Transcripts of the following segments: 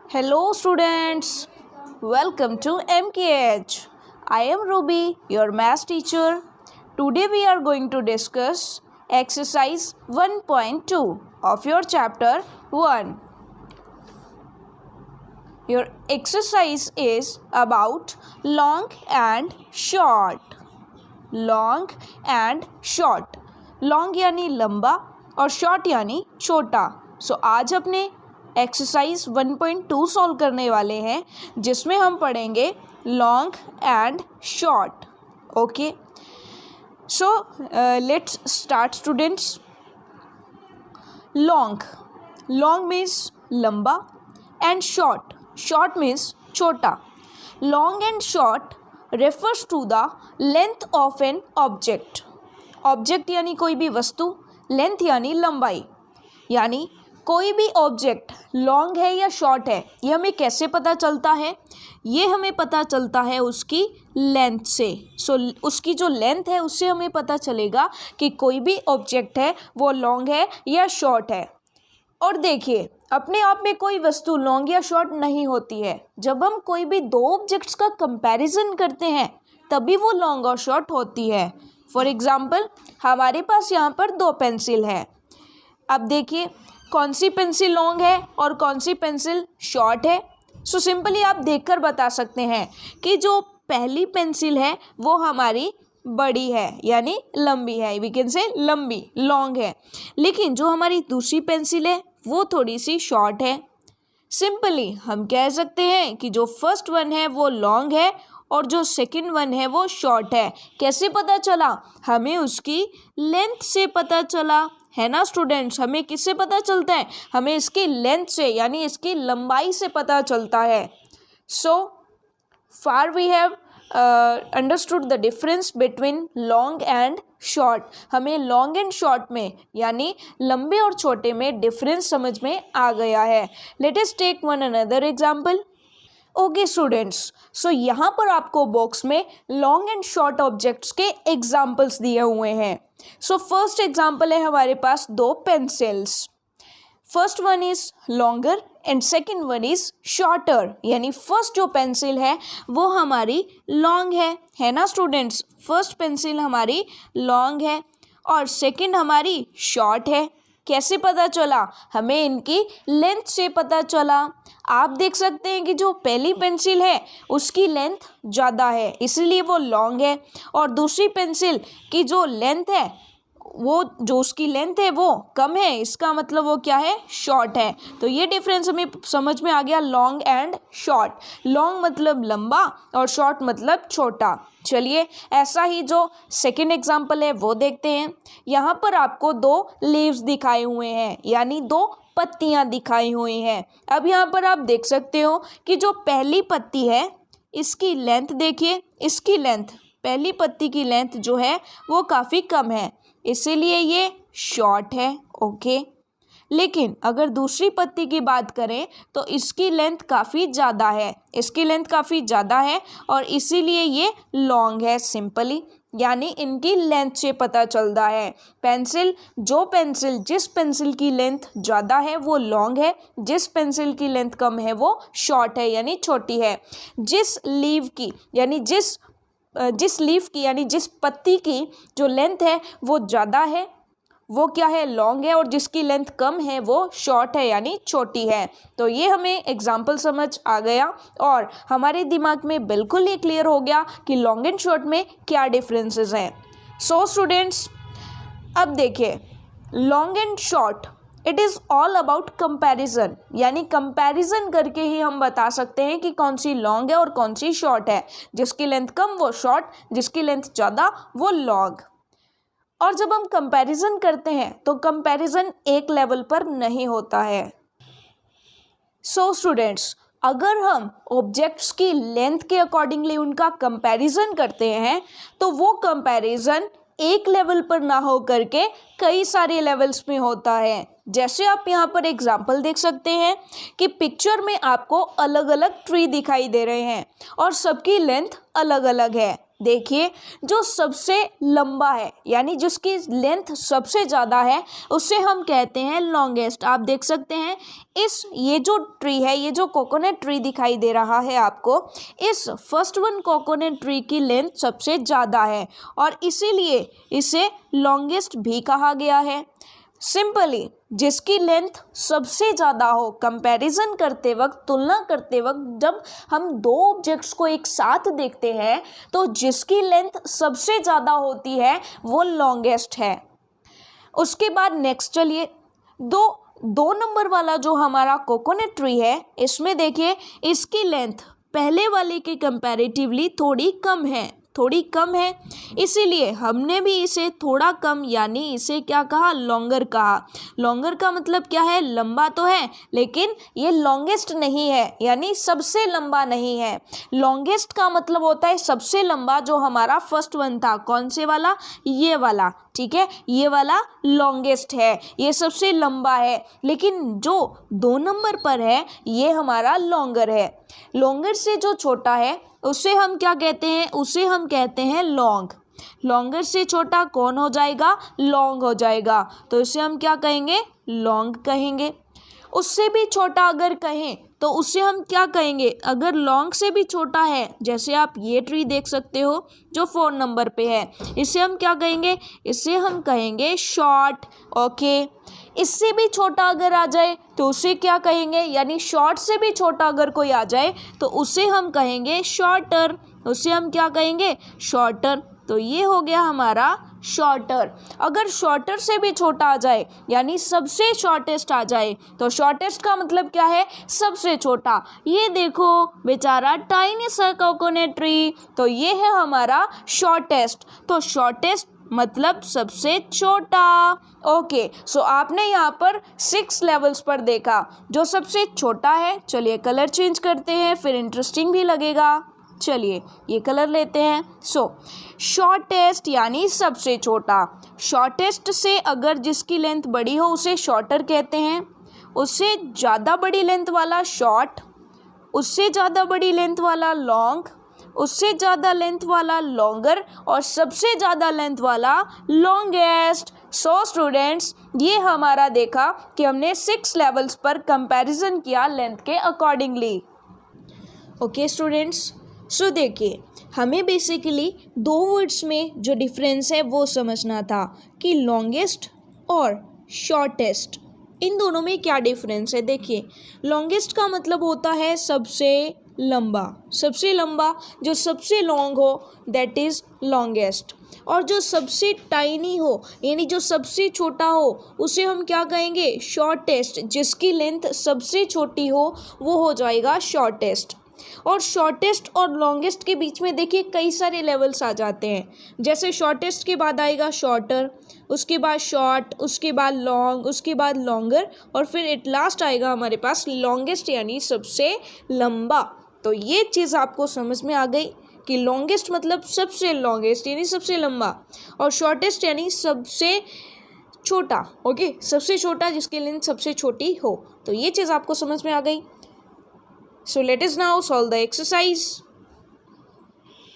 Hello students, welcome to MKH. I am Ruby, your math teacher. Today we are going to discuss exercise 1.2 of your chapter 1. Your exercise is about long and short. Long and short. Long यानी लंबा और short यानी छोटा. So आज अपने exercise 1.2 solve करने वाले हैं जिसमें हम पढ़ेंगे long and short. Okay, so let's start students. Long means लंबा एंड शॉर्ट मीन्स छोटा. Long and short refers to the length of an object यानी कोई भी वस्तु, लेंथ यानी लंबाई. यानी कोई भी ऑब्जेक्ट लॉन्ग है या शॉर्ट है ये हमें कैसे पता चलता है? ये हमें पता चलता है उसकी लेंथ से. सो उसकी जो लेंथ है उससे हमें पता चलेगा कि कोई भी ऑब्जेक्ट है वो लॉन्ग है या शॉर्ट है. और देखिए, अपने आप में कोई वस्तु लॉन्ग या शॉर्ट नहीं होती है. जब हम कोई भी दो ऑब्जेक्ट्स का कंपैरिजन करते हैं तभी वो लॉन्ग और शॉर्ट होती है. फॉर एग्जाम्पल, हमारे पास यहाँ पर दो पेंसिल है. अब देखिए कौन सी पेंसिल लॉन्ग है और कौन सी पेंसिल शॉर्ट है. सो सिंपली आप देखकर बता सकते हैं कि जो पहली पेंसिल है वो हमारी बड़ी है यानी लंबी है. वी कैन से लंबी, लॉन्ग है. लेकिन जो हमारी दूसरी पेंसिल है वो थोड़ी सी शॉर्ट है. सिंपली हम कह सकते हैं कि जो फर्स्ट वन है वो लॉन्ग है और जो सेकंड वन है वो शॉर्ट है. कैसे पता चला? हमें उसकी लेंथ से पता चला है ना स्टूडेंट्स. हमें किससे पता चलता है? हमें इसकी लेंथ से यानी इसकी लंबाई से पता चलता है. So far we have understood the difference between long and short. हमें लॉन्ग एंड शॉर्ट में यानी लंबे और छोटे में डिफरेंस समझ में आ गया है. Let us take one another example. Okay students, so यहाँ पर आपको बॉक्स में लॉन्ग एंड शॉर्ट ऑब्जेक्ट्स के एग्जाम्पल्स दिए हुए हैं. सो फर्स्ट एग्जाम्पल है हमारे पास दो pencils. First one is longer and second one is shorter. यानी फर्स्ट जो पेंसिल है वो हमारी लॉन्ग है ना स्टूडेंट्स. फर्स्ट पेंसिल हमारी लॉन्ग है और सेकंड हमारी शॉर्ट है. कैसे पता चला? हमें इनकी लेंथ से पता चला. आप देख सकते हैं कि जो पहली पेंसिल है उसकी लेंथ ज़्यादा है इसीलिए वो लॉन्ग है और दूसरी पेंसिल की जो लेंथ है वो जो उसकी लेंथ है वो कम है, इसका मतलब वो क्या है? शॉर्ट है. तो ये डिफरेंस हमें समझ में आ गया, लॉन्ग एंड शॉर्ट. लॉन्ग मतलब लंबा और शॉर्ट मतलब छोटा. चलिए ऐसा ही जो सेकंड एग्जांपल है वो देखते हैं. यहाँ पर आपको दो लीव्स दिखाए हुए हैं यानी दो पत्तियाँ दिखाई हुई हैं. अब यहाँ पर आप देख सकते हो कि जो पहली पत्ती है इसकी लेंथ देखिए, इसकी लेंथ, पहली पत्ती की लेंथ जो है वो काफ़ी कम है इसीलिए ये शॉर्ट है. ओके, लेकिन अगर दूसरी पत्ती की बात करें तो इसकी लेंथ काफ़ी ज़्यादा है, इसकी लेंथ काफ़ी ज़्यादा है और इसीलिए ये लॉन्ग है. सिंपली यानी इनकी लेंथ से पता चलता है. जिस पेंसिल की लेंथ ज़्यादा है वो लॉन्ग है, जिस पेंसिल की लेंथ कम है वो शॉर्ट है यानी छोटी है. जिस लीफ की यानी जिस पत्ती की जो लेंथ है वो ज़्यादा है वो क्या है? लॉन्ग है और जिसकी लेंथ कम है वो शॉर्ट है यानी छोटी है. तो ये हमें एग्जाम्पल समझ आ गया और हमारे दिमाग में बिल्कुल ही क्लियर हो गया कि लॉन्ग एंड शॉर्ट में क्या डिफरेंसेस हैं. सो स्टूडेंट्स, अब देखिए long and short it is all about comparison. यानी कंपैरिजन करके ही हम बता सकते हैं कि कौन सी लॉन्ग है और कौन सी शॉर्ट है. जिसकी लेंथ कम वो शॉर्ट, जिसकी लेंथ ज़्यादा वो लॉन्ग. और जब हम कंपैरिजन करते हैं तो कंपैरिजन एक लेवल पर नहीं होता है. सो स्टूडेंट्स, अगर हम ऑब्जेक्ट्स की लेंथ के अकॉर्डिंगली उनका कंपैरिजन करते हैं तो वो कंपैरिजन एक लेवल पर ना हो करके कई सारे लेवल्स में होता है. जैसे आप यहाँ पर एग्जाम्पल देख सकते हैं कि पिक्चर में आपको अलग अलग ट्री दिखाई दे रहे हैं और सबकी लेंथ अलग अलग है. देखिए जो सबसे लंबा है यानी जिसकी लेंथ सबसे ज़्यादा है उसे हम कहते हैं लॉन्गेस्ट। आप देख सकते हैं ये जो ट्री है, ये जो कोकोनट ट्री दिखाई दे रहा है आपको, इस फर्स्ट वन कोकोनट ट्री की लेंथ सबसे ज़्यादा है और इसीलिए इसे लॉन्गेस्ट भी कहा गया है। सिंपली जिसकी लेंथ सबसे ज़्यादा हो, कंपैरिजन करते वक्त, तुलना करते वक्त जब हम दो ऑब्जेक्ट्स को एक साथ देखते हैं तो जिसकी लेंथ सबसे ज़्यादा होती है वो लॉन्गेस्ट है। उसके बाद नेक्स्ट चलिए, दो नंबर वाला जो हमारा कोकोनट ट्री है, इसमें देखिए इसकी लेंथ पहले वाले के कंपैरेटिवली थोड़ी कम है, इसीलिए हमने भी इसे थोड़ा कम यानी इसे क्या कहा, लॉन्गर कहा। लॉन्गर का मतलब क्या है, लंबा तो है लेकिन ये लॉन्गेस्ट नहीं है यानी सबसे लंबा नहीं है। लॉन्गेस्ट का मतलब होता है सबसे लंबा, जो हमारा फर्स्ट वन था, कौन से वाला, ये वाला, ठीक है, ये वाला लॉन्गेस्ट है, ये सबसे लंबा है। लेकिन जो 2 नंबर पर है ये हमारा लॉन्गर है। लॉन्गर से जो छोटा है उसे हम क्या कहते हैं, उसे हम कहते हैं लॉन्ग। लॉन्गर से छोटा कौन हो जाएगा, लॉन्ग हो जाएगा, तो इसे हम क्या कहेंगे, लॉन्ग कहेंगे। उससे भी छोटा अगर कहें तो उसे हम क्या कहेंगे, अगर लॉन्ग से भी छोटा है, जैसे आप ये ट्री देख सकते हो जो 4 नंबर पे है, इसे हम क्या कहेंगे, इसे हम कहेंगे शॉर्ट। ओके, इससे भी छोटा अगर आ जाए तो उसे क्या कहेंगे, यानी शॉर्ट से भी छोटा अगर कोई आ जाए तो उसे हम कहेंगे शॉर्टर। उसे हम क्या कहेंगे, शॉर्टर। तो ये हो गया हमारा शॉर्टर। अगर शॉर्टर से भी छोटा आ जाए यानी सबसे शॉर्टेस्ट आ जाए तो शॉर्टेस्ट का मतलब क्या है, सबसे छोटा। ये देखो बेचारा टाइनी सा कोकोनट ट्री, तो ये है हमारा शॉर्टेस्ट। तो शॉर्टेस्ट मतलब सबसे छोटा। ओके, सो आपने यहाँ पर 6 लेवल्स पर देखा जो सबसे छोटा है। चलिए कलर चेंज करते हैं, फिर इंटरेस्टिंग भी लगेगा। चलिए ये कलर लेते हैं। शॉर्टेस्ट यानी सबसे छोटा। शॉर्टेस्ट से अगर जिसकी लेंथ बड़ी हो उसे शॉर्टर कहते हैं, उससे ज़्यादा बड़ी लेंथ वाला शॉर्ट, उससे ज़्यादा बड़ी लेंथ वाला लॉन्ग, उससे ज़्यादा लेंथ वाला लॉन्गर और सबसे ज़्यादा लेंथ वाला लॉन्गेस्ट। सो स्टूडेंट्स, ये हमारा देखा कि हमने 6 लेवल्स पर कंपैरिजन किया लेंथ के अकॉर्डिंगली। ओके स्टूडेंट्स, सो देखिए हमें बेसिकली 2 वर्ड्स में जो डिफरेंस है वो समझना था कि लॉन्गेस्ट और शॉर्टेस्ट, इन दोनों में क्या डिफरेंस है। देखिए लॉन्गेस्ट का मतलब होता है सबसे लंबा, सबसे लंबा, जो सबसे लॉन्ग हो दैट इज़ लॉन्गेस्ट। और जो सबसे टाइनी हो यानी जो सबसे छोटा हो उसे हम क्या कहेंगे, शॉर्टेस्ट। जिसकी लेंथ सबसे छोटी हो वो हो जाएगा शॉर्टेस्ट। और शॉर्टेस्ट और लॉन्गेस्ट के बीच में देखिए कई सारे लेवल्स आ जाते हैं। जैसे शॉर्टेस्ट के बाद आएगा शॉर्टर, उसके बाद शॉर्ट, उसके बाद लॉन्ग, उसके बाद लॉन्गर और फिर एट लास्ट आएगा हमारे पास लॉन्गेस्ट यानी सबसे लंबा। तो ये चीज़ आपको समझ में आ गई कि लॉन्गेस्ट मतलब सबसे लॉन्गेस्ट यानी सबसे लंबा और शॉर्टेस्ट यानी सबसे छोटा। ओके, सबसे छोटा जिसकी लेंथ सबसे छोटी हो। तो ये चीज़ आपको समझ में आ गई। So let us now solve the exercise.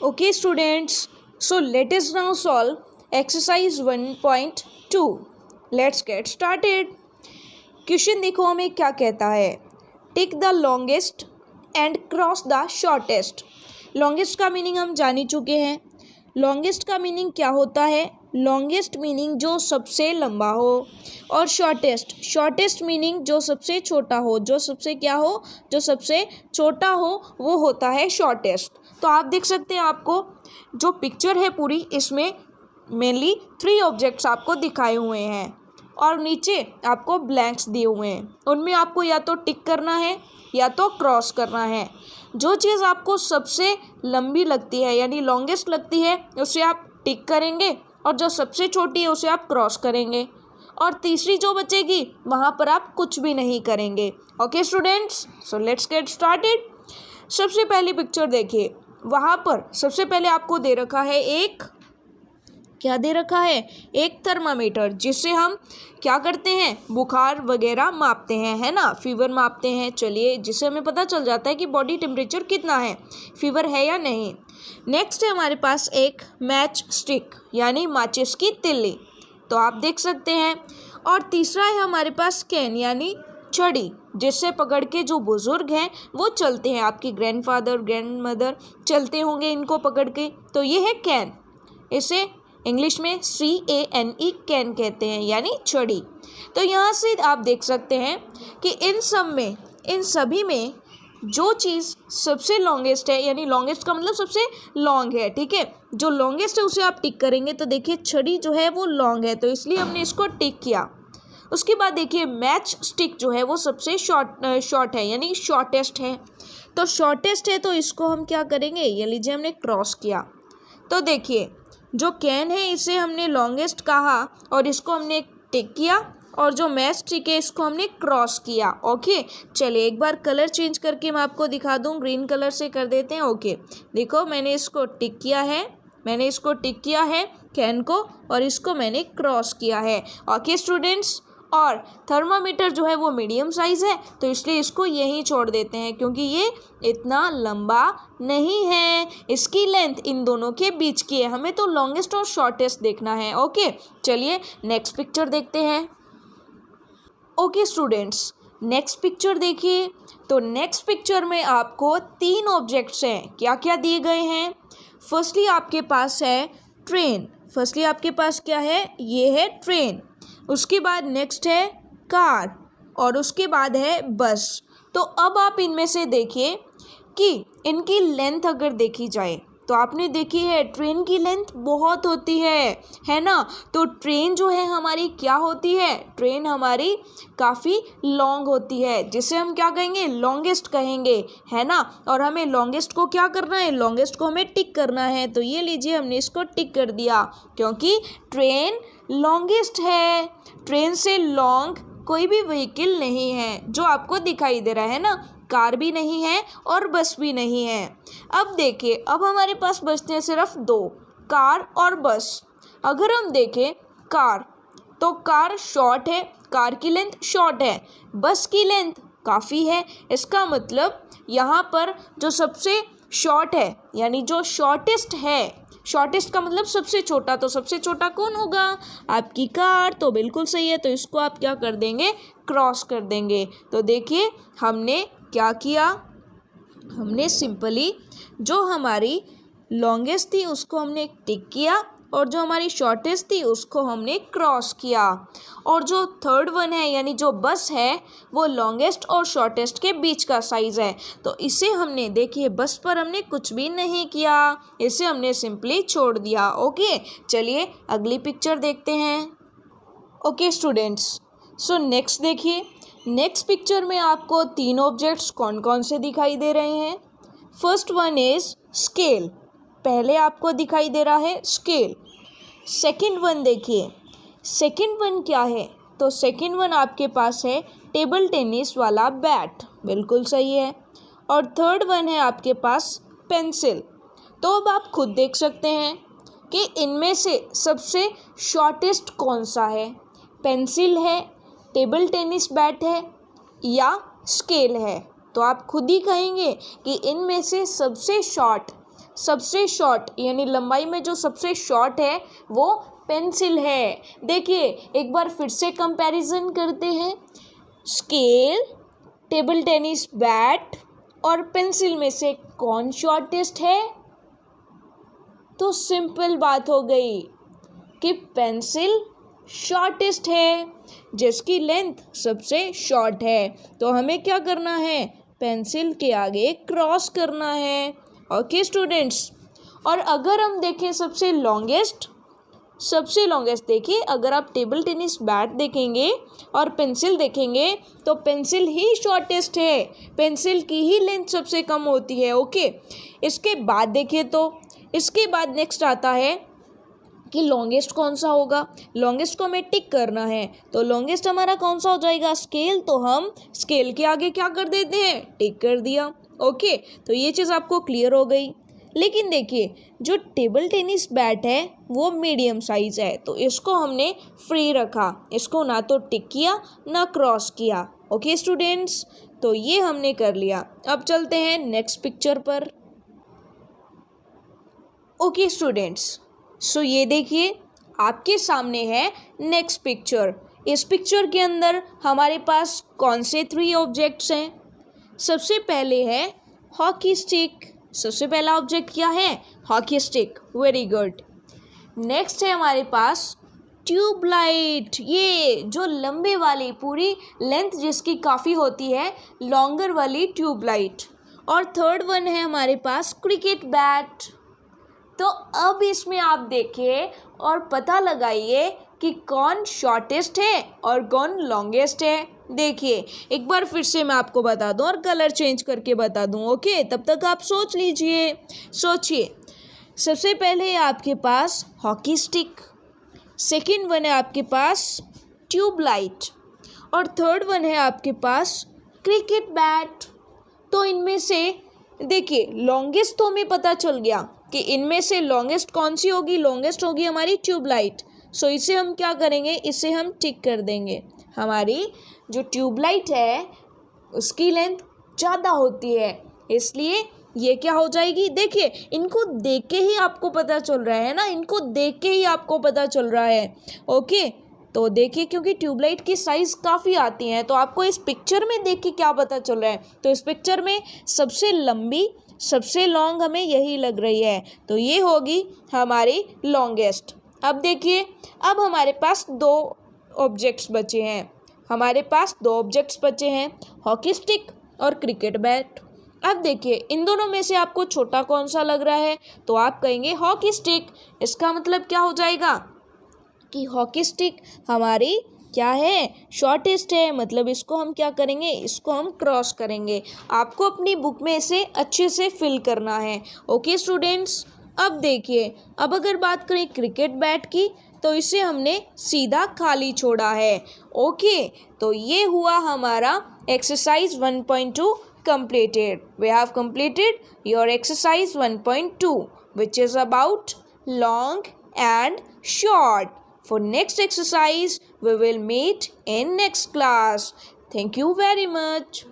Okay students, so let us now solve exercise 1.2. Let's get started. Question देखो हमें क्या कहता है, tick the longest and cross the shortest. Longest का मीनिंग हम जान ही चुके हैं। लॉन्गेस्ट का मीनिंग क्या होता है, लॉन्गेस्ट मीनिंग जो सबसे लंबा हो, और शॉर्टेस्ट मीनिंग जो सबसे छोटा हो, जो सबसे क्या हो, जो सबसे छोटा हो वो होता है शॉर्टेस्ट। तो आप देख सकते हैं आपको जो पिक्चर है पूरी, इसमें मेनली 3 ऑब्जेक्ट्स आपको दिखाए हुए हैं और नीचे आपको ब्लैंक्स दिए हुए हैं। उनमें आपको या तो टिक करना है या तो क्रॉस करना है। जो चीज़ आपको सबसे लंबी लगती है यानी लॉन्गेस्ट लगती है उसे आप टिक करेंगे और जो सबसे छोटी है उसे आप क्रॉस करेंगे और तीसरी जो बचेगी वहाँ पर आप कुछ भी नहीं करेंगे। Okay students, so let's get started. सबसे पहली पिक्चर देखिए, वहाँ पर सबसे पहले आपको दे रखा है एक क्या दे रखा है, एक थर्मामीटर, जिससे हम क्या करते हैं, बुखार वगैरह मापते हैं, है ना, फीवर मापते हैं। चलिए, जिससे हमें पता चल जाता है कि बॉडी टेम्परेचर कितना है, फीवर है या नहीं। नेक्स्ट है हमारे पास एक मैच स्टिक यानी माचिस की तिल्ली, तो आप देख सकते हैं। और तीसरा है हमारे पास कैन यानी छड़ी, जिससे पकड़ के जो बुजुर्ग हैं वो चलते हैं, आपके ग्रैंडफादर ग्रैंडमदर चलते होंगे इनको पकड़ के, तो ये है कैन। इसे इंग्लिश में CANE कैन कहते हैं यानी छड़ी। तो यहाँ से आप देख सकते हैं कि इन सभी में जो चीज़ सबसे लॉन्गेस्ट है, यानी लॉन्गेस्ट का मतलब सबसे लॉन्ग है, ठीक है, जो लॉन्गेस्ट है उसे आप टिक करेंगे। तो देखिए छड़ी जो है वो लॉन्ग है, तो इसलिए हमने इसको टिक किया। उसके बाद देखिए मैच स्टिक जो है वो सबसे शॉर्ट है यानी शॉर्टेस्ट है, तो शॉर्टेस्ट है तो इसको हम क्या करेंगे, ये लीजिए हमने क्रॉस किया। तो देखिए जो कैन है इसे हमने लॉन्गेस्ट कहा और इसको हमने टिक किया, और जो मैच स्टिक है इसको हमने क्रॉस किया। ओके, चलिए एक बार कलर चेंज करके मैं आपको दिखा दूँ, ग्रीन कलर से कर देते हैं। ओके, देखो मैंने इसको टिक किया है कैन को, और इसको मैंने क्रॉस किया है। ओके स्टूडेंट्स, और थर्मामीटर जो है वो मीडियम साइज़ है, तो इसलिए इसको यहीं छोड़ देते हैं क्योंकि ये इतना लंबा नहीं है, इसकी लेंथ इन दोनों के बीच की है, हमें तो लॉन्गेस्ट और शॉर्टेस्ट देखना है। ओके, चलिए नेक्स्ट पिक्चर देखते हैं। ओके स्टूडेंट्स, नेक्स्ट पिक्चर देखिए। तो नेक्स्ट पिक्चर में आपको 3 ऑब्जेक्ट्स हैं, क्या क्या दिए गए हैं। फर्स्टली आपके पास है ट्रेन, क्या है, ये है ट्रेन। उसके बाद नेक्स्ट है कार, और उसके बाद है बस। तो अब आप इनमें से देखिए कि इनकी लेंथ अगर देखी जाए तो आपने देखी है ट्रेन की लेंथ बहुत होती है ना। तो ट्रेन जो है हमारी क्या होती है, ट्रेन हमारी काफ़ी लॉन्ग होती है, जिसे हम क्या कहेंगे, लॉन्गेस्ट कहेंगे, है ना। और हमें लॉन्गेस्ट को क्या करना है, लॉन्गेस्ट को हमें टिक करना है। तो ये लीजिए हमने इसको टिक कर दिया क्योंकि ट्रेन लॉन्गेस्ट है। ट्रेन से लॉन्ग कोई भी व्हीकल नहीं है जो आपको दिखाई दे रहा है ना, कार भी नहीं है और बस भी नहीं है। अब देखिए, अब हमारे पास बचते हैं सिर्फ 2, कार और बस। अगर हम देखें कार, तो कार शॉर्ट है, कार की लेंथ शॉर्ट है, बस की लेंथ काफ़ी है। इसका मतलब यहाँ पर जो सबसे शॉर्ट है यानी जो शॉर्टेस्ट है, शॉर्टेस्ट का मतलब सबसे छोटा, तो सबसे छोटा कौन होगा, आपकी कार। तो बिल्कुल सही है, तो इसको आप क्या कर देंगे, क्रॉस कर देंगे। तो देखिए हमने क्या किया, हमने सिंपली जो हमारी लॉन्गेस्ट थी उसको हमने टिक किया, और जो हमारी शॉर्टेस्ट थी उसको हमने क्रॉस किया। और जो थर्ड वन है यानी जो बस है वो लॉन्गेस्ट और शॉर्टेस्ट के बीच का साइज़ है, तो इसे हमने देखिए बस पर हमने कुछ भी नहीं किया, इसे हमने सिंपली छोड़ दिया। ओके, चलिए अगली पिक्चर देखते हैं। ओके स्टूडेंट्स, सो नेक्स्ट देखिए, नेक्स्ट पिक्चर में आपको 3 ऑब्जेक्ट्स कौन कौन से दिखाई दे रहे हैं। फर्स्ट वन इज़ स्केल, पहले आपको दिखाई दे रहा है स्केल। सेकंड वन देखिए, सेकंड वन क्या है, तो सेकंड वन आपके पास है टेबल टेनिस वाला बैट, बिल्कुल सही है। और थर्ड वन है आपके पास पेंसिल। तो अब आप खुद देख सकते हैं कि इनमें से सबसे शॉर्टेस्ट कौन सा है, पेंसिल है, टेबल टेनिस बैट है या स्केल है। तो आप खुद ही कहेंगे कि इनमें से सबसे शॉर्ट यानी लंबाई में जो सबसे शॉर्ट है वो पेंसिल है। देखिए एक बार फिर से कंपैरिजन करते हैं, स्केल, टेबल टेनिस बैट और पेंसिल में से कौन शॉर्टेस्ट है। तो सिंपल बात हो गई कि पेंसिल शॉर्टेस्ट है, जिसकी लेंथ सबसे शॉर्ट है। तो हमें क्या करना है, पेंसिल के आगे क्रॉस करना है। ओके स्टूडेंट्स, और अगर हम देखें सबसे लॉन्गेस्ट देखिए, अगर आप टेबल टेनिस बैट देखेंगे और पेंसिल देखेंगे तो पेंसिल ही शॉर्टेस्ट है, पेंसिल की ही लेंथ सबसे कम होती है। ओके, इसके बाद देखें तो इसके बाद नेक्स्ट आता है कि लॉन्गेस्ट कौन सा होगा, लॉन्गेस्ट को हमें टिक करना है। तो लॉन्गेस्ट हमारा कौन सा हो जाएगा, स्केल। तो हम स्केल के आगे क्या कर देते हैं, टिक कर दिया। ओके, तो ये चीज़ आपको क्लियर हो गई। लेकिन देखिए जो टेबल टेनिस बैट है वो मीडियम साइज़ है, तो इसको हमने फ्री रखा, इसको ना तो टिक किया ना क्रॉस किया। ओके स्टूडेंट्स, तो ये हमने कर लिया। अब चलते हैं नेक्स्ट पिक्चर पर। ओके स्टूडेंट्स, सो ये देखिए आपके सामने है नेक्स्ट पिक्चर। इस पिक्चर के अंदर हमारे पास कौन से 3 ऑब्जेक्ट्स हैं? सबसे पहले है हॉकी स्टिक। सबसे पहला ऑब्जेक्ट क्या है? Hockey stick. Very good. Next है हमारे पास ट्यूबलाइट, ये जो लंबे वाली पूरी लेंथ जिसकी काफ़ी होती है, लॉन्गर वाली ट्यूबलाइट। और थर्ड वन है हमारे पास क्रिकेट बैट। तो अब इसमें आप देखिए और पता लगाइए कि कौन शॉर्टेस्ट है और कौन लॉन्गेस्ट है। देखिए एक बार फिर से मैं आपको बता दूं और कलर चेंज करके बता दूं। ओके, तब तक आप सोच लीजिए, सोचिए। सबसे पहले आपके पास हॉकी स्टिक, सेकंड वन है आपके पास ट्यूबलाइट और थर्ड वन है आपके पास क्रिकेट बैट। तो इनमें से देखिए लॉन्गेस्ट तो हमें पता चल गया कि इनमें से लॉन्गेस्ट कौन सी होगी? लॉन्गेस्ट होगी हमारी ट्यूबलाइट। सो इसे हम क्या करेंगे? इसे हम टिक कर देंगे। हमारी जो ट्यूबलाइट है उसकी लेंथ ज़्यादा होती है, इसलिए ये क्या हो जाएगी? देखिए इनको देख के ही आपको पता चल रहा है ना, इनको देख के ही आपको पता चल रहा है। ओके, तो देखिए क्योंकि ट्यूबलाइट की साइज़ काफ़ी आती हैं, तो आपको इस पिक्चर में देख के क्या पता चल रहा है? तो इस पिक्चर में सबसे लंबी, सबसे लॉन्ग हमें यही लग रही है, तो ये होगी हमारी लॉन्गेस्ट। अब देखिए, अब हमारे पास 2 ऑब्जेक्ट्स बचे हैं। हमारे पास 2 ऑब्जेक्ट्स बचे हैं, हॉकी स्टिक और क्रिकेट बैट। अब देखिए इन दोनों में से आपको छोटा कौन सा लग रहा है? तो आप कहेंगे हॉकी स्टिक। इसका मतलब क्या हो जाएगा कि हॉकी स्टिक हमारी क्या है? शॉर्टेस्ट है। मतलब इसको हम क्या करेंगे? इसको हम क्रॉस करेंगे। आपको अपनी बुक में इसे अच्छे से फिल करना है। ओके स्टूडेंट्स, अब देखिए, अब अगर बात करें क्रिकेट बैट की, तो इसे हमने सीधा खाली छोड़ा है। ओके, तो ये हुआ हमारा exercise 1.2 completed. We have completed your exercise 1.2, which is about long and short. For next exercise, we will meet in next class. Thank you very much.